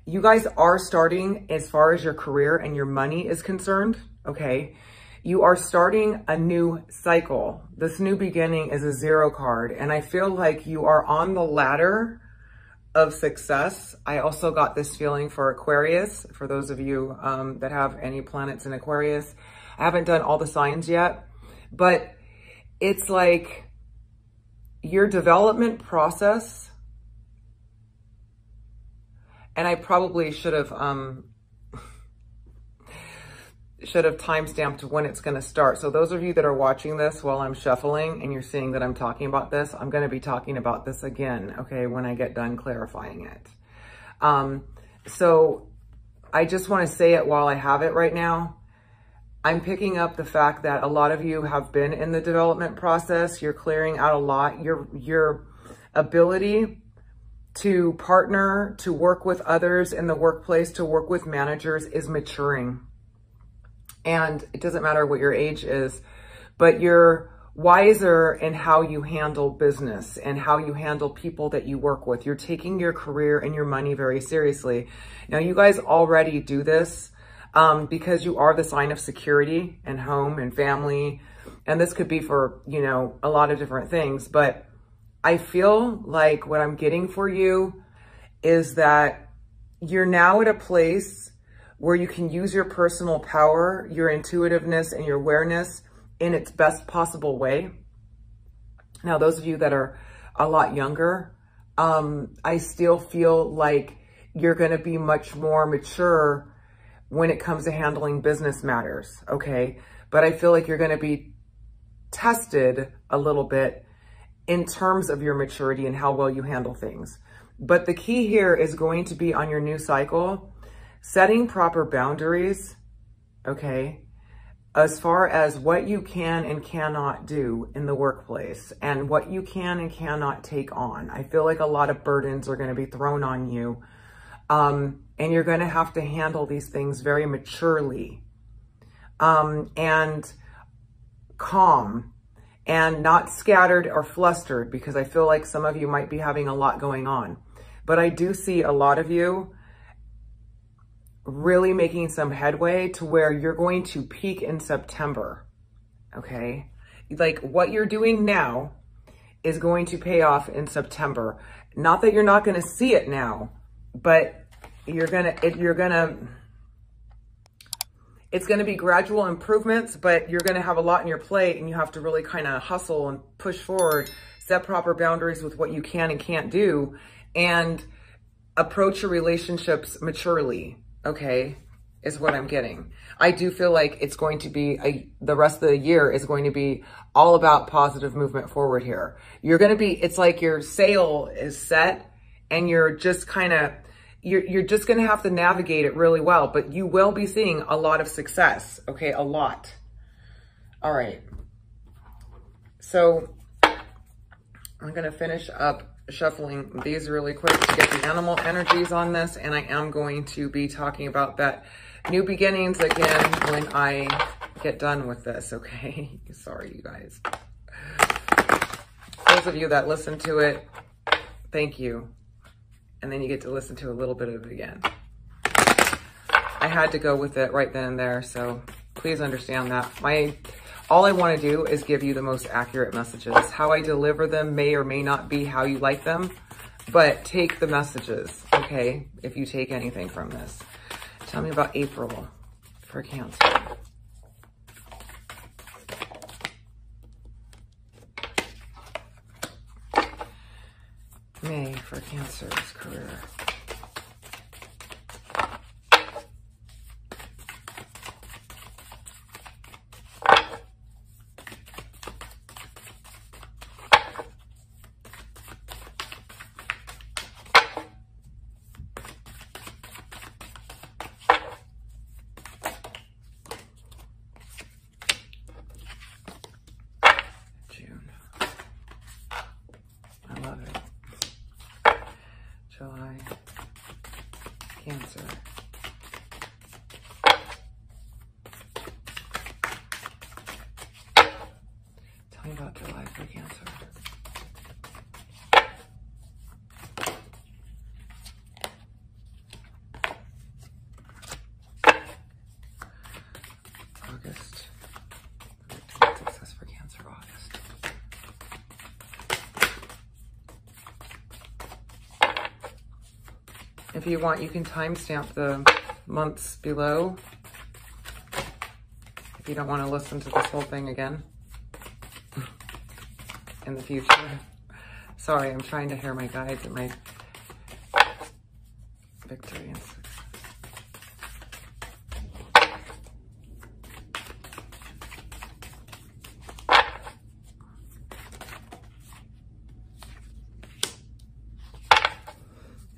you guys are starting, as far as your career and your money is concerned, okay? You are starting a new cycle. This new beginning is a 0 card, and I feel like you are on the ladder of success. I also got this feeling for Aquarius, for those of you that have any planets in Aquarius. I haven't done all the signs yet, but it's like your development process, and I probably should have timestamped when it's going to start. So those of you that are watching this while I'm shuffling and you're seeing that I'm talking about this, I'm going to be talking about this again, okay, when I get done clarifying it. So I just want to say it while I have it right now. I'm picking up the fact that a lot of you have been in the development process. You're clearing out a lot. Your ability to partner, to work with others in the workplace, to work with managers is maturing. And it doesn't matter what your age is, but you're wiser in how you handle business and how you handle people that you work with. You're taking your career and your money very seriously. Now, you guys already do this because you are the sign of security and home and family. And this could be for, you know, a lot of different things. But I feel like what I'm getting for you is that you're now at a place where you can use your personal power, your intuitiveness, and your awareness in its best possible way. Now, those of you that are a lot younger, I still feel like you're going to be much more mature when it comes to handling business matters, okay? But I feel like you're going to be tested a little bit in terms of your maturity and how well you handle things. But the key here is going to be on your new cycle, setting proper boundaries, okay, as far as what you can and cannot do in the workplace and what you can and cannot take on. I feel like a lot of burdens are going to be thrown on you, and you're going to have to handle these things very maturely and calm and not scattered or flustered, because I feel like some of you might be having a lot going on. But I do see a lot of you really making some headway to where you're going to peak in September, okay? Like what you're doing now is going to pay off in September. Not that you're not going to see it now, but it's going to be gradual improvements, but you're going to have a lot on your plate and you have to really kind of hustle and push forward, set proper boundaries with what you can and can't do, and approach your relationships maturely. Okay, is what I'm getting. I do feel like it's going to be, the rest of the year is going to be all about positive movement forward here. You're going to be, it's like your sail is set and you're just kind of, you're just going to have to navigate it really well, but you will be seeing a lot of success. Okay, a lot. All right. So I'm going to finish up shuffling these really quick to get the animal energies on this, and I am going to be talking about that new beginnings again when I get done with this, okay? Sorry, you guys. Those of you that listen to it, thank you. And then you get to listen to a little bit of it again. I had to go with it right then and there, so please understand that. All I want to do is give you the most accurate messages. How I deliver them may or may not be how you like them, but take the messages, okay, if you take anything from this. Tell me about April for Cancer. May for Cancer's career. July, Cancer. Tell me about July for Cancer. If you want, you can timestamp the months below if you don't want to listen to this whole thing again in the future. Sorry, I'm trying to hear my guides and my victory and success.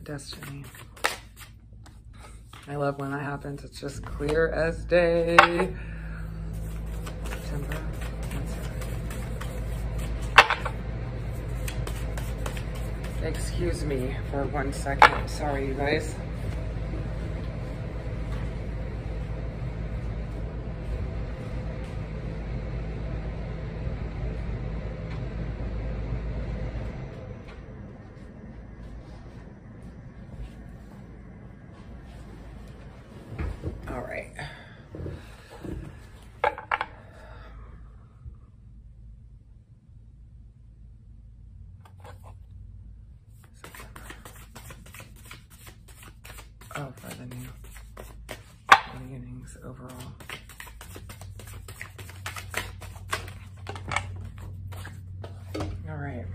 Destiny. I love when that happens. It's just clear as day. September. Excuse me for 1 second. Sorry, you guys. All right. Oh, for the new beginnings overall. All right.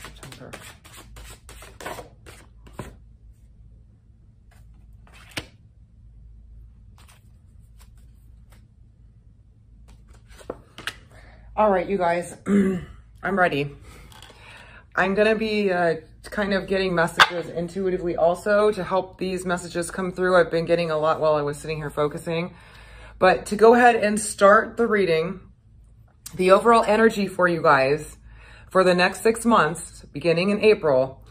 September. All right, you guys, I'm ready. I'm going to be kind of getting messages intuitively also to help these messages come through. I've been getting a lot while I was sitting here focusing. But to go ahead and start the reading, the overall energy for you guys for the next 6 months, beginning in April,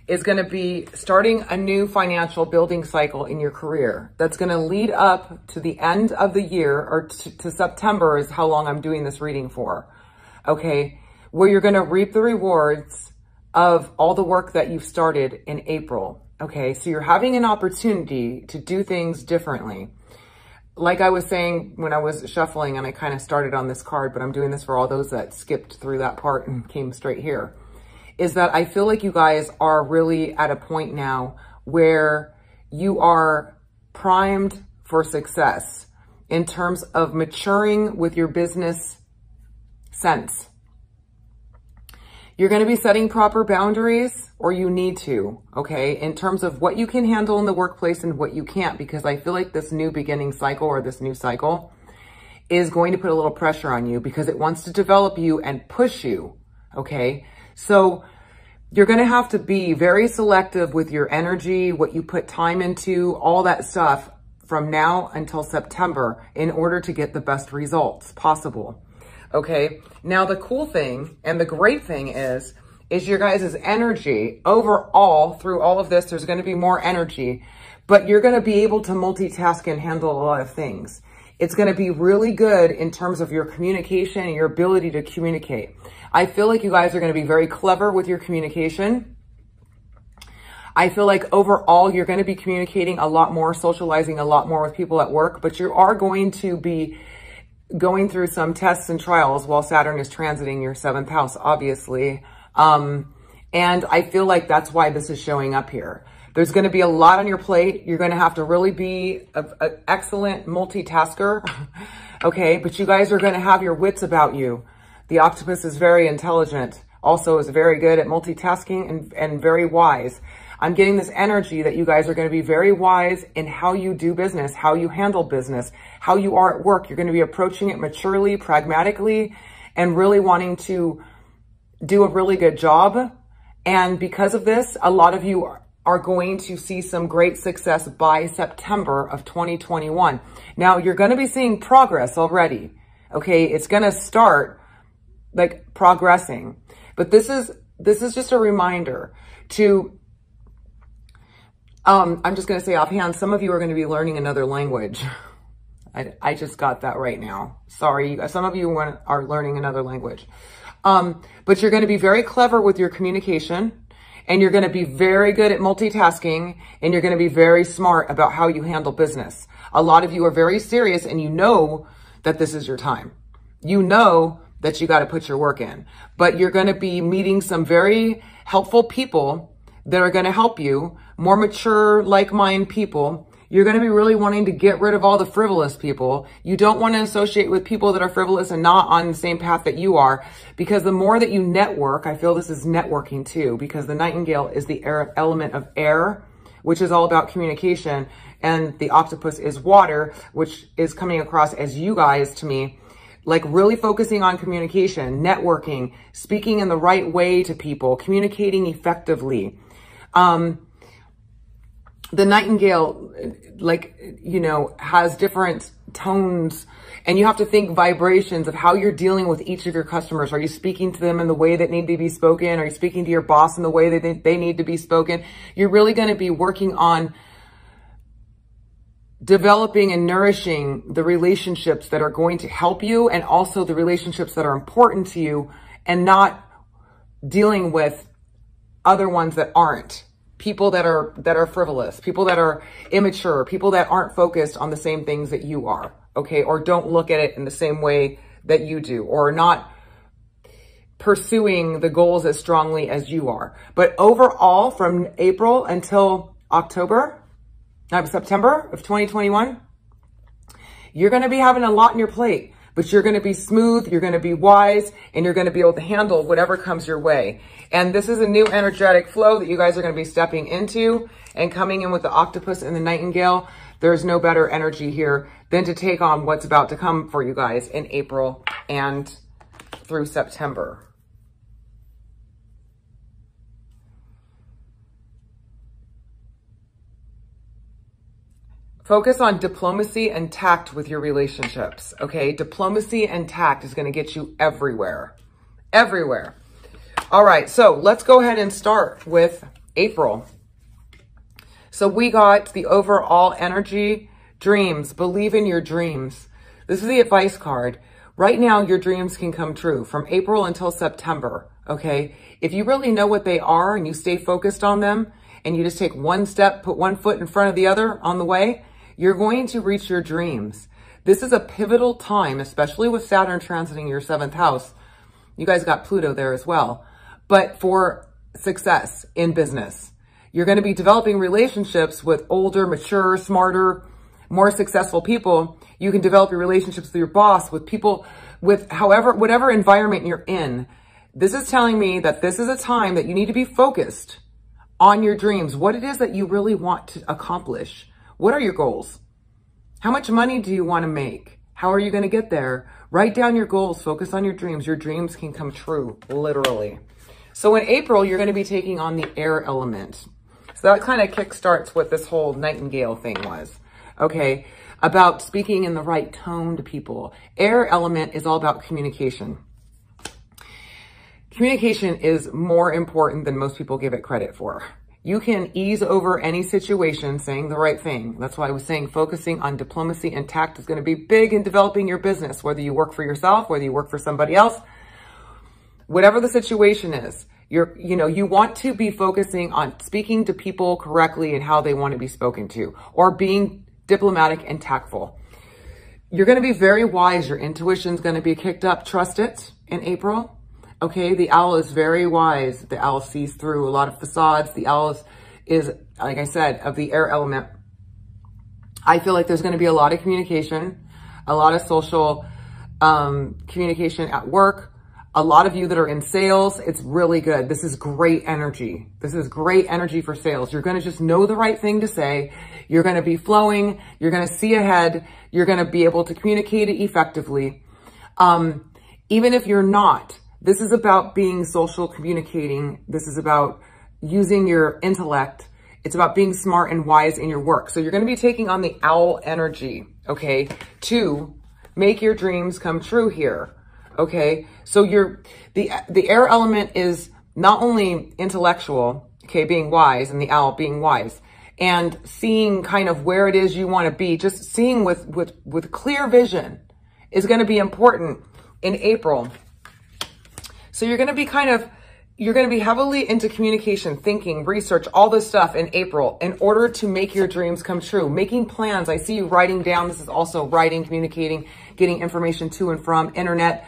is going to be starting a new financial building cycle in your career. That's going to lead up to the end of the year, or to September is how long I'm doing this reading for. Okay, where you're going to reap the rewards of all the work that you've started in April. Okay, so you're having an opportunity to do things differently. Like I was saying when I was shuffling, and I kind of started on this card, but I'm doing this for all those that skipped through that part and came straight here, is that I feel like you guys are really at a point now where you are primed for success in terms of maturing with your business sense. You're going to be setting proper boundaries, or you need to, okay, in terms of what you can handle in the workplace and what you can't, because I feel like this new beginning cycle, or this new cycle, is going to put a little pressure on you because it wants to develop you and push you, okay? So you're going to have to be very selective with your energy, what you put time into, all that stuff from now until September in order to get the best results possible. Okay, now the cool thing and the great thing is your guys' energy overall through all of this. There's going to be more energy, but you're going to be able to multitask and handle a lot of things. It's going to be really good in terms of your communication and your ability to communicate. I feel like you guys are going to be very clever with your communication. I feel like overall you're going to be communicating a lot more, socializing a lot more with people at work, but you are going to be going through some tests and trials while Saturn is transiting your 7th house, obviously. And I feel like that's why this is showing up here. There's going to be a lot on your plate. You're going to have to really be an excellent multitasker. Okay. But you guys are going to have your wits about you. The octopus is very intelligent. also is very good at multitasking and very wise. I'm getting this energy that you guys are going to be very wise in how you do business, how you handle business, how you are at work. You're going to be approaching it maturely, pragmatically, and really wanting to do a really good job. And because of this, a lot of you are going to see some great success by September of 2021. Now, you're going to be seeing progress already. Okay, it's going to start like progressing. But this is just a reminder to, I'm just going to say offhand, some of you are going to be learning another language. I just got that right now. Sorry, some of you are learning another language. But you're going to be very clever with your communication, and you're going to be very good at multitasking, and you're going to be very smart about how you handle business. A lot of you are very serious, and you know that this is your time. You know that you got to put your work in, but you're going to be meeting some very helpful people that are going to help you, more mature, like-minded people. You're going to be really wanting to get rid of all the frivolous people. You don't want to associate with people that are frivolous and not on the same path that you are, because the more that you network, I feel this is networking too, because the nightingale is the element of air, which is all about communication, and the octopus is water, which is coming across as you guys to me, like really focusing on communication, networking, speaking in the right way to people, communicating effectively. The nightingale, like, you know, has different tones, and you have to think vibrations of how you're dealing with each of your customers. Are you speaking to them in the way that need to be spoken? Are you speaking to your boss in the way that they need to be spoken? You're really going to be working on developing and nourishing the relationships that are going to help you, and also the relationships that are important to you, and not dealing with other ones that aren't. People that are frivolous, people that are immature, people that aren't focused on the same things that you are, okay? Or don't look at it in the same way that you do, or not pursuing the goals as strongly as you are. But overall, from April until September of 2021, you're going to be having a lot on your plate, but you're going to be smooth, you're going to be wise, and you're going to be able to handle whatever comes your way. And this is a new energetic flow that you guys are going to be stepping into, and coming in with the octopus and the nightingale. There's no better energy here than to take on what's about to come for you guys in April and through September. Focus on diplomacy and tact with your relationships, okay? Diplomacy and tact is going to get you everywhere, everywhere. All right, so let's go ahead and start with April. So we got the overall energy, dreams, believe in your dreams. This is the advice card. Right now, your dreams can come true from April until September, okay? If you really know what they are and you stay focused on them, and you just take one step, put one foot in front of the other on the way, you're going to reach your dreams. This is a pivotal time, especially with Saturn transiting your 7th house. You guys got Pluto there as well. But for success in business, you're going to be developing relationships with older, mature, smarter, more successful people. You can develop your relationships with your boss, with people, with whatever environment you're in. This is telling me that this is a time that you need to be focused on your dreams, what it is that you really want to accomplish. What are your goals? How much money do you want to make? How are you going to get there? Write down your goals. Focus on your dreams. Your dreams can come true, literally. So in April, you're going to be taking on the air element. So that kind of kickstarts what this whole nightingale thing was. Okay, about speaking in the right tone to people. Air element is all about communication. Communication is more important than most people give it credit for. You can ease over any situation saying the right thing. That's why I was saying focusing on diplomacy and tact is going to be big in developing your business, whether you work for yourself, whether you work for somebody else, whatever the situation is. You want to be focusing on speaking to people correctly and how they want to be spoken to, or being diplomatic and tactful. You're going to be very wise. Your intuition's going to be kicked up. Trust it in April. Okay, the owl is very wise. The owl sees through a lot of facades. The owl is, like I said, of the air element. I feel like there's going to be a lot of communication, a lot of social communication at work, A lot of you that are in sales, it's really good. This is great energy. This is great energy for sales. You're going to just know the right thing to say. You're going to be flowing. You're going to see ahead. You're going to be able to communicate it effectively. Even if you're not, this is about being social communicating. This is about using your intellect. It's about being smart and wise in your work. So you're going to be taking on the owl energy, okay, to make your dreams come true here. Okay, so the air element is not only intellectual, okay, being wise, and the owl being wise, and seeing kind of where it is you want to be, just seeing with clear vision is going to be important in April. So you're going to be heavily into communication, thinking, research, all this stuff in April in order to make your dreams come true. Making plans. I see you writing down. This is also writing, communicating, getting information to and from internet.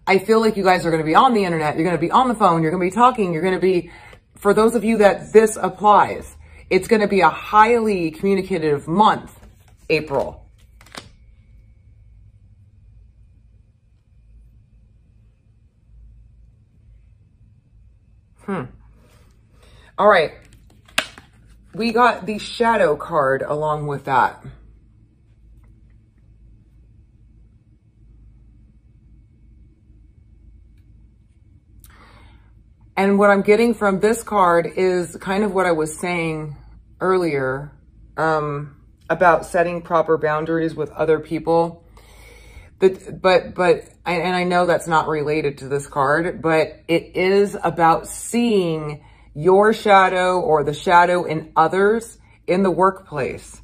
I feel like you guys are going to be on the internet. You're going to be on the phone. You're going to be talking. You're going to be, for those of you that this applies, it's going to be a highly communicative month, April. All right. We got the shadow card along with that. And what I'm getting from this card is kind of what I was saying earlier about setting proper boundaries with other people. But I know that's not related to this card, but it is about seeing your shadow or the shadow in others in the workplace.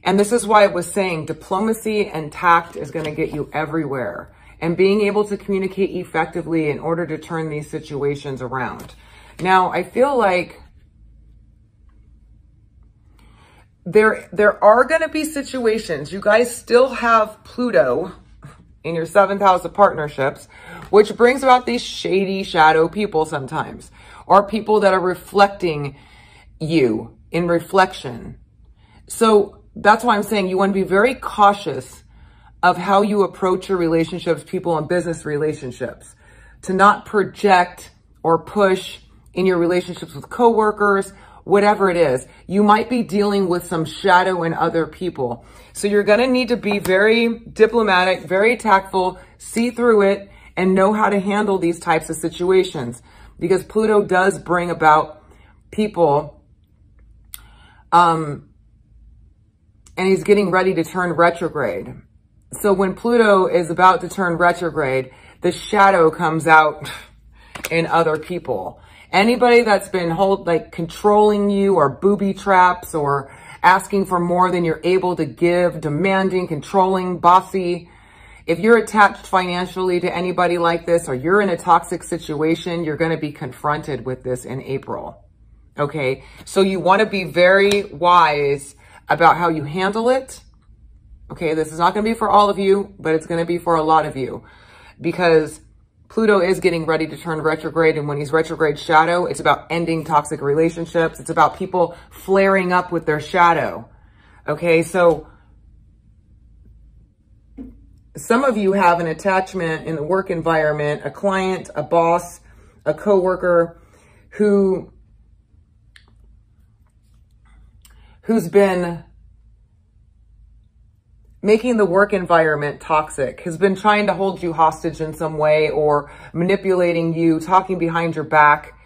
And this is why it was saying diplomacy and tact is going to get you everywhere. And being able to communicate effectively in order to turn these situations around. Now, I feel like there are going to be situations. You guys still have Pluto in your 7th house of partnerships, which brings about these shady shadow people sometimes, or people that are reflecting you in reflection. So that's why I'm saying you want to be very cautious of how you approach your relationships, people and business relationships, to not project or push in your relationships with coworkers, whatever it is. You might be dealing with some shadow in other people. So you're going to need to be very diplomatic, very tactful, see through it, and know how to handle these types of situations. Because Pluto does bring about people, and he's getting ready to turn retrograde. So when Pluto is about to turn retrograde, the shadow comes out in other people. Anybody that's been controlling you, or booby traps, or asking for more than you're able to give, demanding, controlling, bossy. If you're attached financially to anybody like this, or you're in a toxic situation, you're going to be confronted with this in April. Okay. So you want to be very wise about how you handle it. Okay, this is not going to be for all of you, but it's going to be for a lot of you, because Pluto is getting ready to turn retrograde. And when he's retrograde shadow, it's about ending toxic relationships. It's about people flaring up with their shadow. Okay, so some of you have an attachment in the work environment, a client, a boss, a coworker who's been making the work environment toxic, has been trying to hold you hostage in some way, or manipulating you, talking behind your back,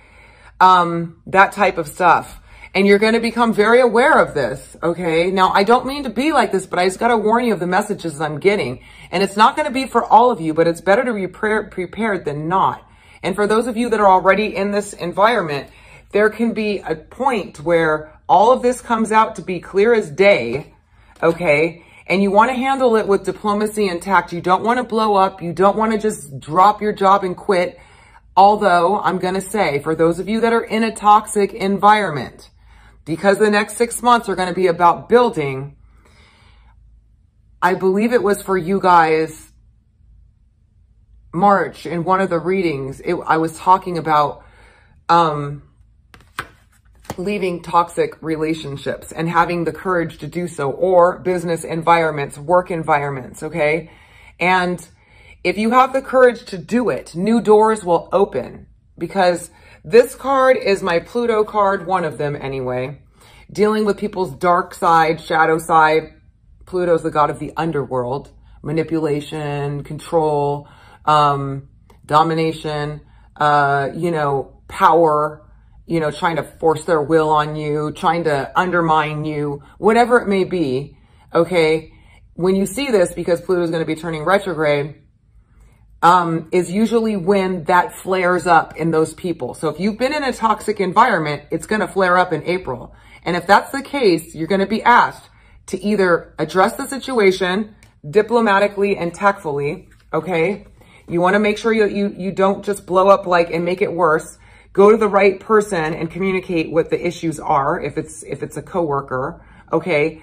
that type of stuff. And you're going to become very aware of this, okay? Now, I don't mean to be like this, but I just got to warn you of the messages I'm getting. And it's not going to be for all of you, but it's better to be prepared than not. And for those of you that are already in this environment, there can be a point where all of this comes out to be clear as day, okay? And you want to handle it with diplomacy and tact. You don't want to blow up. You don't want to just drop your job and quit. Although I'm going to say, for those of you that are in a toxic environment, because the next 6 months are going to be about building, I believe it was for you guys, March, in one of the readings, I was talking about leaving toxic relationships and having the courage to do so, or business environments, work environments, okay? And if you have the courage to do it, new doors will open, because this card is my Pluto card, one of them anyway, dealing with people's dark side, shadow side. Pluto's the god of the underworld, manipulation, control, domination, you know, power, you know, trying to force their will on you, trying to undermine you, whatever it may be. Okay. When you see this, because Pluto is going to be turning retrograde, is usually when that flares up in those people. So if you've been in a toxic environment, it's going to flare up in April. And if that's the case, you're going to be asked to either address the situation diplomatically and tactfully. Okay. You want to make sure you don't just blow up and make it worse. Go to the right person and communicate what the issues are. If it's a coworker. Okay.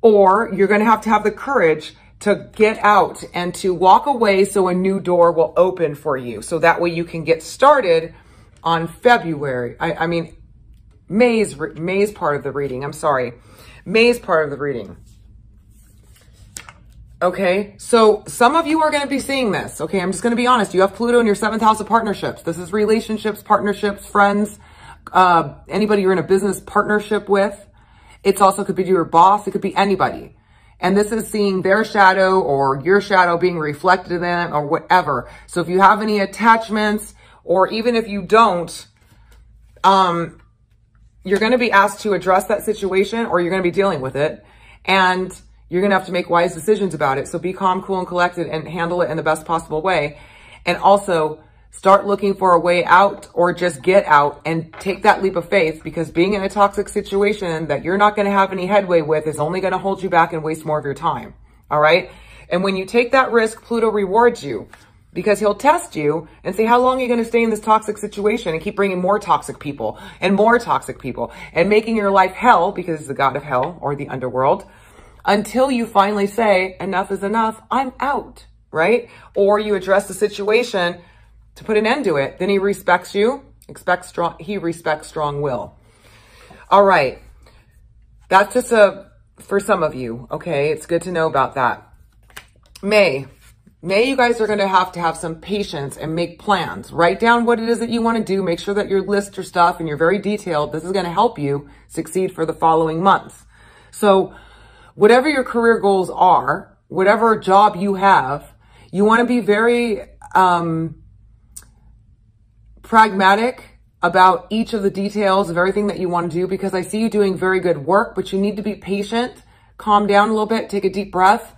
Or you're going to have the courage to get out and to walk away so a new door will open for you. So that way you can get started on February. I mean, May's part of the reading. I'm sorry. May's part of the reading. Okay. So some of you are going to be seeing this. Okay. I'm just going to be honest. You have Pluto in your 7th house of partnerships. This is relationships, partnerships, friends, anybody you're in a business partnership with. It's also could be your boss. It could be anybody. And this is seeing their shadow or your shadow being reflected in them or whatever. So if you have any attachments, or even if you don't, you're going to be asked to address that situation, or you're going to be dealing with it. And you're going to have to make wise decisions about it. So be calm, cool, and collected and handle it in the best possible way. And also start looking for a way out, or just get out and take that leap of faith, because being in a toxic situation that you're not going to have any headway with is only going to hold you back and waste more of your time. All right. And when you take that risk, Pluto rewards you, because he'll test you and say, how long are you going to stay in this toxic situation and keep bringing more toxic people and making your life hell, because it's the god of hell or the underworld, until you finally say, enough is enough, I'm out, right? Or you address the situation to put an end to it. Then he respects you, he respects strong will. All right. That's just for some of you. Okay. It's good to know about that. May, you guys are going to have some patience and make plans. Write down what it is that you want to do. Make sure that you list your stuff and you're very detailed. This is going to help you succeed for the following months. So whatever your career goals are, whatever job you have, you want to be very pragmatic about each of the details of everything that you want to do, because I see you doing very good work, but you need to be patient, calm down a little bit, take a deep breath,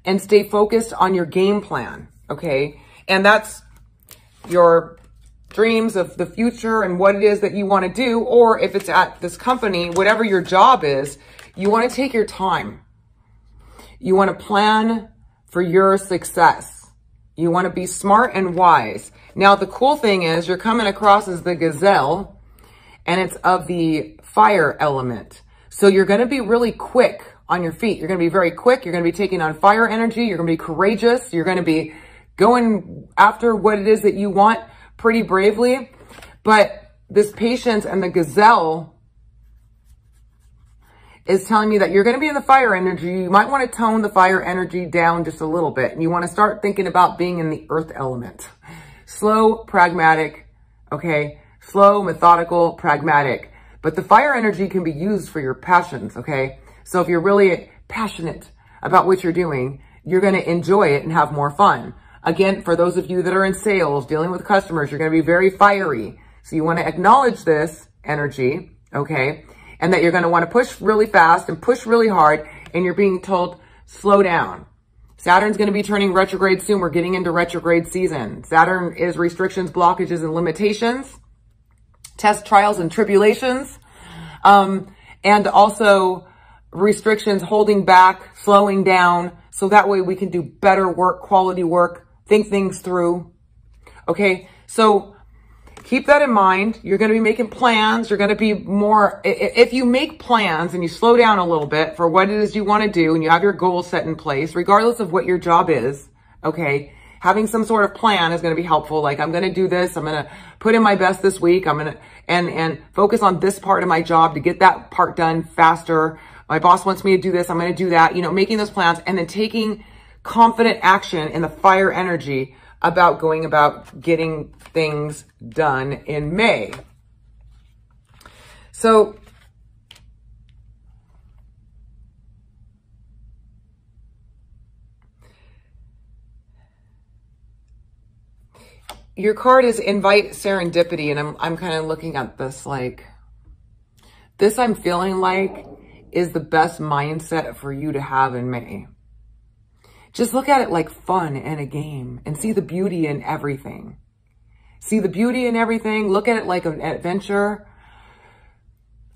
and stay focused on your game plan. Okay. And that's your dreams of the future and what it is that you want to do. Or if it's at this company, whatever your job is, you want to take your time. You want to plan for your success. You want to be smart and wise. Now, the cool thing is you're coming across as the gazelle, and it's of the fire element. So you're going to be really quick on your feet. You're going to be very quick. You're going to be taking on fire energy. You're going to be courageous. You're going to be going after what it is that you want pretty bravely. But this patience and the gazelle is telling me that you're going to be in the fire energy. You might want to tone the fire energy down just a little bit. And you want to start thinking about being in the earth element. Slow, pragmatic, okay? Slow, methodical, pragmatic. But the fire energy can be used for your passions, okay? So if you're really passionate about what you're doing, you're going to enjoy it and have more fun. Again, for those of you that are in sales, dealing with customers, you're going to be very fiery. So you want to acknowledge this energy, okay? And that you're going to want to push really fast and push really hard, and you're being told, slow down. Saturn's going to be turning retrograde soon. We're getting into retrograde season. Saturn is restrictions, blockages, and limitations, test, trials, and tribulations, and also restrictions, holding back, slowing down, so that way we can do better work, quality work, think things through. Okay, so keep that in mind. You're going to be making plans. You're going to be more, if you make plans and you slow down a little bit for what it is you want to do, and you have your goals set in place, regardless of what your job is, okay, having some sort of plan is going to be helpful. Like, I'm going to do this. I'm going to put in my best this week. I'm going to, and focus on this part of my job to get that part done faster. My boss wants me to do this. I'm going to do that, you know, making those plans and then taking confident action in the fire energy about going about getting things done in May. So your card is invite serendipity, and I'm kind of looking at this like, this I'm feeling like is the best mindset for you to have in May. Just look at it like fun and a game and see the beauty in everything. See the beauty in everything. Look at it like an adventure.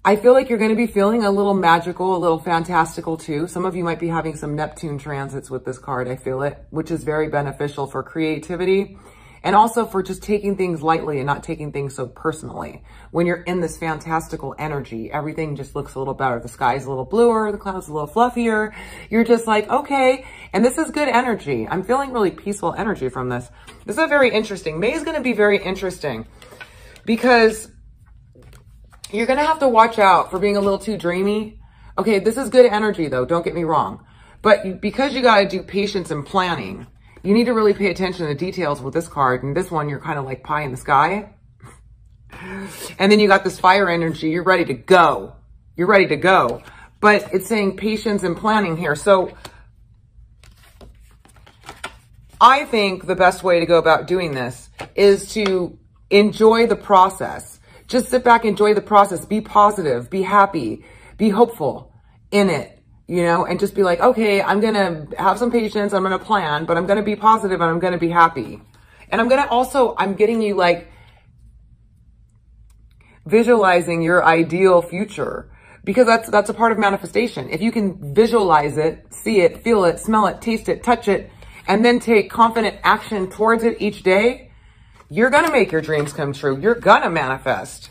I feel like you're going to be feeling a little magical, a little fantastical too. Some of you might be having some Neptune transits with this card. I feel it, which is very beneficial for creativity. And also for just taking things lightly and not taking things so personally. When you're in this fantastical energy, everything just looks a little better. The sky's a little bluer, the clouds a little fluffier. You're just like, okay. And this is good energy. I'm feeling really peaceful energy from this. This is very interesting. May is going to be very interesting because you're going to have to watch out for being a little too dreamy. Okay, this is good energy though. Don't get me wrong. But because you got to do patience and planning, you need to really pay attention to the details with this card. And this one, you're kind of like pie in the sky. And then you got this fire energy. You're ready to go. You're ready to go. But it's saying patience and planning here. So I think the best way to go about doing this is to enjoy the process. Just sit back, enjoy the process. Be positive, be happy, be hopeful in it. You know, and just be like, okay, I'm going to have some patience. I'm going to plan, but I'm going to be positive and I'm going to be happy. And I'm going to also, I'm getting you like visualizing your ideal future because that's a part of manifestation. If you can visualize it, see it, feel it, smell it, taste it, touch it, and then take confident action towards it each day, you're going to make your dreams come true. You're going to manifest.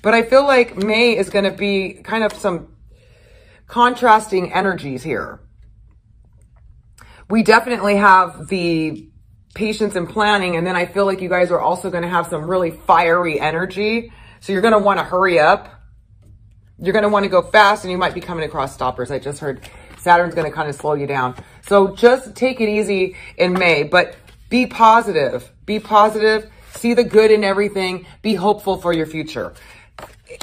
But I feel like May is going to be kind of some contrasting energies here. We definitely have the patience and planning, and then I feel like you guys are also going to have some really fiery energy. So you're going to want to hurry up. You're going to want to go fast, and you might be coming across stoppers. I just heard Saturn's going to kind of slow you down. So just take it easy in May, but be positive. Be positive. See the good in everything. Be hopeful for your future.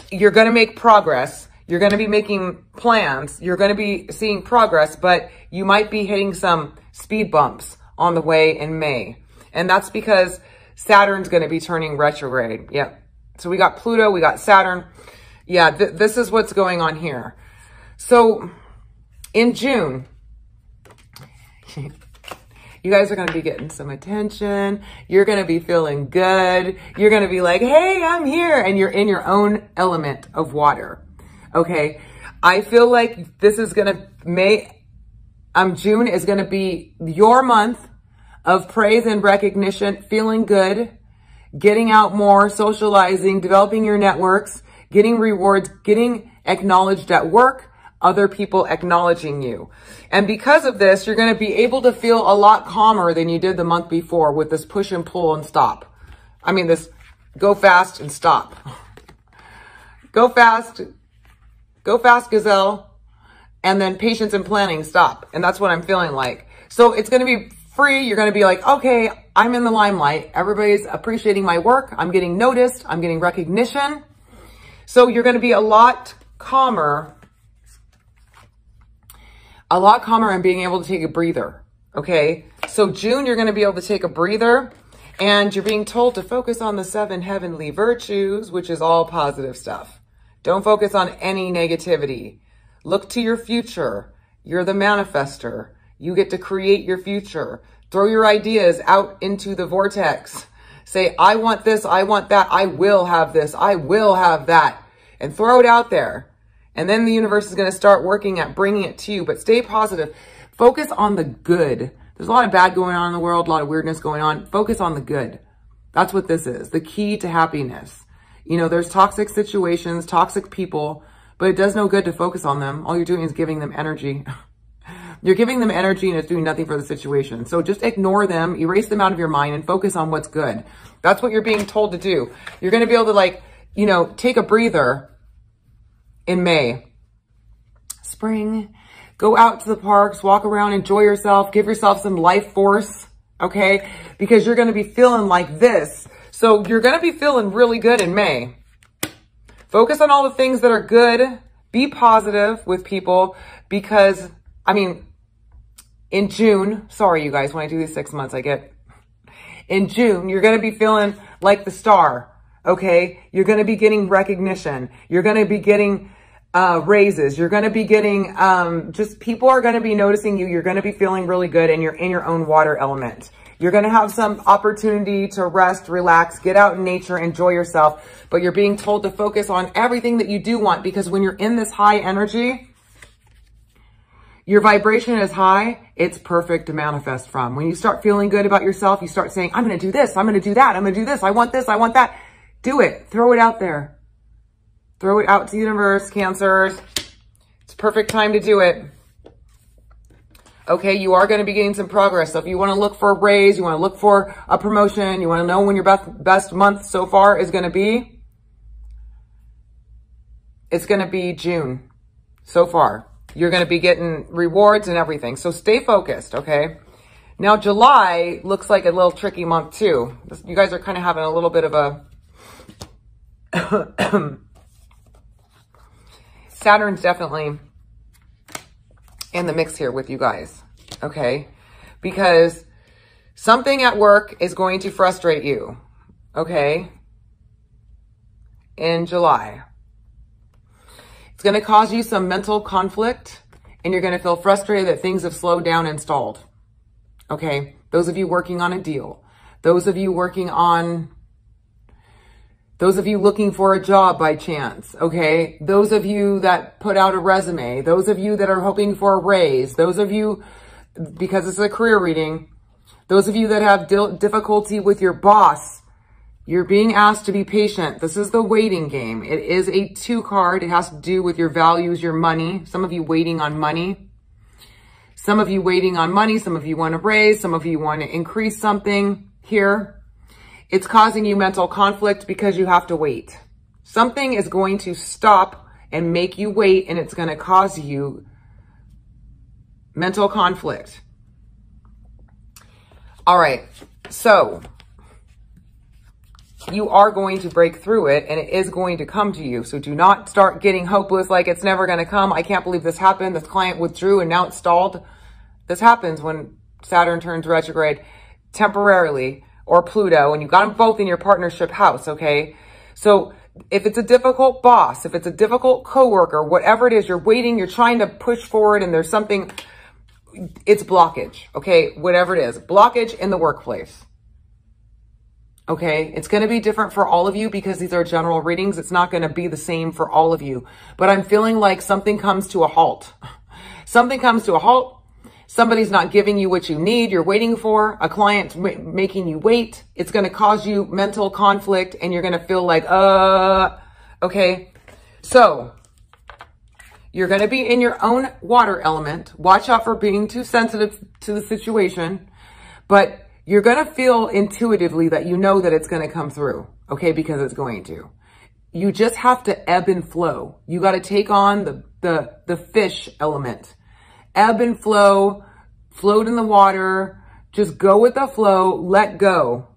You're going to make progress. You're going to be making plans. You're going to be seeing progress, but you might be hitting some speed bumps on the way in May. And that's because Saturn's going to be turning retrograde. Yep. So we got Pluto, we got Saturn. Yeah, this is what's going on here. So in June, you guys are going to be getting some attention. You're going to be feeling good. You're going to be like, hey, I'm here. And you're in your own element of water. Okay, I feel like this is going to, June is going to be your month of praise and recognition, feeling good, getting out more, socializing, developing your networks, getting rewards, getting acknowledged at work, other people acknowledging you. And because of this, you're going to be able to feel a lot calmer than you did the month before with this push and pull and stop. I mean, this go fast and stop. Go fast, gazelle, and then patience and planning, stop. And that's what I'm feeling like. So it's going to be free. You're going to be like, okay, I'm in the limelight. Everybody's appreciating my work. I'm getting noticed. I'm getting recognition. So you're going to be a lot calmer and being able to take a breather. Okay. So June, you're going to be able to take a breather, and you're being told to focus on the 7 heavenly virtues, which is all positive stuff. Don't focus on any negativity. Look to your future. You're the manifester. You get to create your future. Throw your ideas out into the vortex. Say, I want this, I want that, I will have this, I will have that. And throw it out there. And then the universe is going to start working at bringing it to you. But stay positive. Focus on the good. There's a lot of bad going on in the world, a lot of weirdness going on. Focus on the good. That's what this is. The key to happiness. You know, there's toxic situations, toxic people, but it does no good to focus on them. All you're doing is giving them energy. You're giving them energy and it's doing nothing for the situation. So just ignore them, erase them out of your mind, and focus on what's good. That's what you're being told to do. You're going to be able to, like, you know, take a breather in May. Spring. Go out to the parks, walk around, enjoy yourself, give yourself some life force, okay? Because you're going to be feeling like this. So you're going to be feeling really good in May. Focus on all the things that are good. Be positive with people because, I mean, in June, sorry you guys, when I do these 6 months, in June, you're going to be feeling like the star, okay? You're going to be getting recognition. You're going to be getting raises. You're going to be getting, just people are going to be noticing you. You're going to be feeling really good and you're in your own water element. You're going to have some opportunity to rest, relax, get out in nature, enjoy yourself. But you're being told to focus on everything that you do want because when you're in this high energy, your vibration is high. It's perfect to manifest from. When you start feeling good about yourself, you start saying, I'm going to do this. I'm going to do that. I'm going to do this. I want this. I want that. Do it. Throw it out there. Throw it out to the universe, Cancers. It's a perfect time to do it. Okay, you are going to be getting some progress. So if you want to look for a raise, you want to look for a promotion, you want to know when your best month so far is going to be, it's going to be June so far. You're going to be getting rewards and everything. So stay focused, okay? Now, July looks like a little tricky month too. You guys are kind of having a little bit of a... Saturn's definitely in the mix here with you guys, okay? Because something at work is going to frustrate you, okay? In July. It's going to cause you some mental conflict and you're going to feel frustrated that things have slowed down and stalled, okay? Those of you working on a deal, those of you looking for a job by chance, okay? Those of you that put out a resume, those of you that are hoping for a raise, those of you, because this is a career reading, those of you that have difficulty with your boss, you're being asked to be patient. This is the waiting game. It is a 2 card. It has to do with your values, your money. Some of you waiting on money. Some of you waiting on money. Some of you want to raise. Some of you want to increase something here. It's causing you mental conflict because you have to wait. Something is going to stop and make you wait, and it's going to cause you mental conflict. All right. So you are going to break through it, and it is going to come to you. So do not start getting hopeless like it's never going to come. I can't believe this happened. This client withdrew and now it's stalled. This happens when Saturn turns retrograde temporarily, or Pluto, and you've got them both in your partnership house, okay? So if it's a difficult boss, if it's a difficult coworker, whatever it is, you're waiting, you're trying to push forward, and there's something, it's blockage, okay? Whatever it is, blockage in the workplace. Okay, it's going to be different for all of you because these are general readings. It's not going to be the same for all of you. But I'm feeling like something comes to a halt. Something comes to a halt. Somebody's not giving you what you need. You're waiting for a client making you wait. It's going to cause you mental conflict and you're going to feel like, okay. So you're going to be in your own water element. Watch out for being too sensitive to the situation. But you're going to feel intuitively that you know that it's going to come through, okay, because it's going to. You just have to ebb and flow. You got to take on the fish element. Ebb and flow, float in the water, just go with the flow, let go.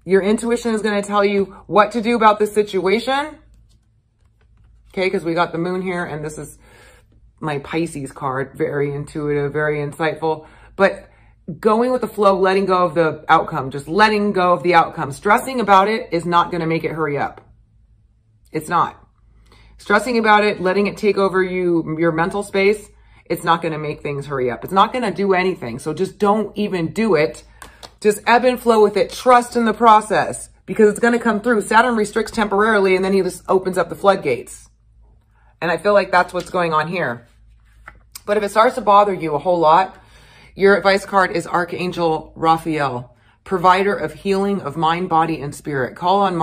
Your intuition is going to tell you what to do about this situation, okay, because we got the moon here, and this is my Pisces card, very intuitive, very insightful, but going with the flow, letting go of the outcome, just letting go of the outcome. Stressing about it is not going to make it hurry up. It's not. Stressing about it, letting it take over your mental space, it's not going to make things hurry up. It's not going to do anything. So just don't even do it. Just ebb and flow with it. Trust in the process because it's going to come through. Saturn restricts temporarily and then he just opens up the floodgates. And I feel like that's what's going on here. But if it starts to bother you a whole lot, your advice card is Archangel Raphael, provider of healing of mind, body, and spirit. Call on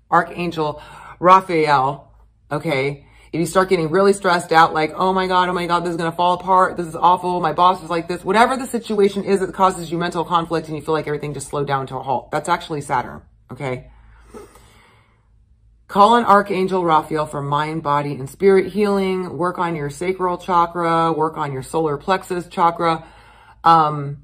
Archangel Raphael, okay? If you start getting really stressed out, like, oh my God, this is going to fall apart. This is awful. My boss is like this. Whatever the situation is that causes you mental conflict and you feel like everything just slowed down to a halt. That's actually Saturn, okay? Call on Archangel Raphael for mind, body, and spirit healing. Work on your sacral chakra. Work on your solar plexus chakra. To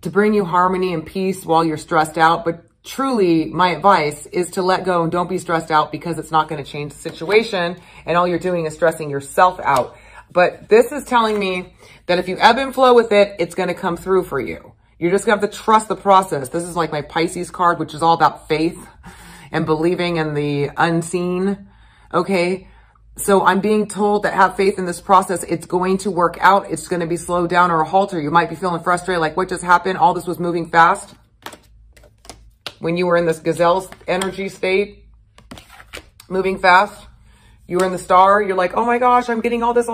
bring you harmony and peace while you're stressed out. But truly, my advice is to let go and don't be stressed out, because it's not going to change the situation. And all you're doing is stressing yourself out. But this is telling me that if you ebb and flow with it, it's going to come through for you. You're just going to have to trust the process. This is like my Pisces card, which is all about faith and believing in the unseen. Okay. So I'm being told that have faith in this process. It's going to work out. It's going to be slowed down or a halter. You might be feeling frustrated. Like, what just happened? All this was moving fast. When you were in this gazelle energy state, moving fast, you were in the star. You're like, oh my gosh, I'm getting all this.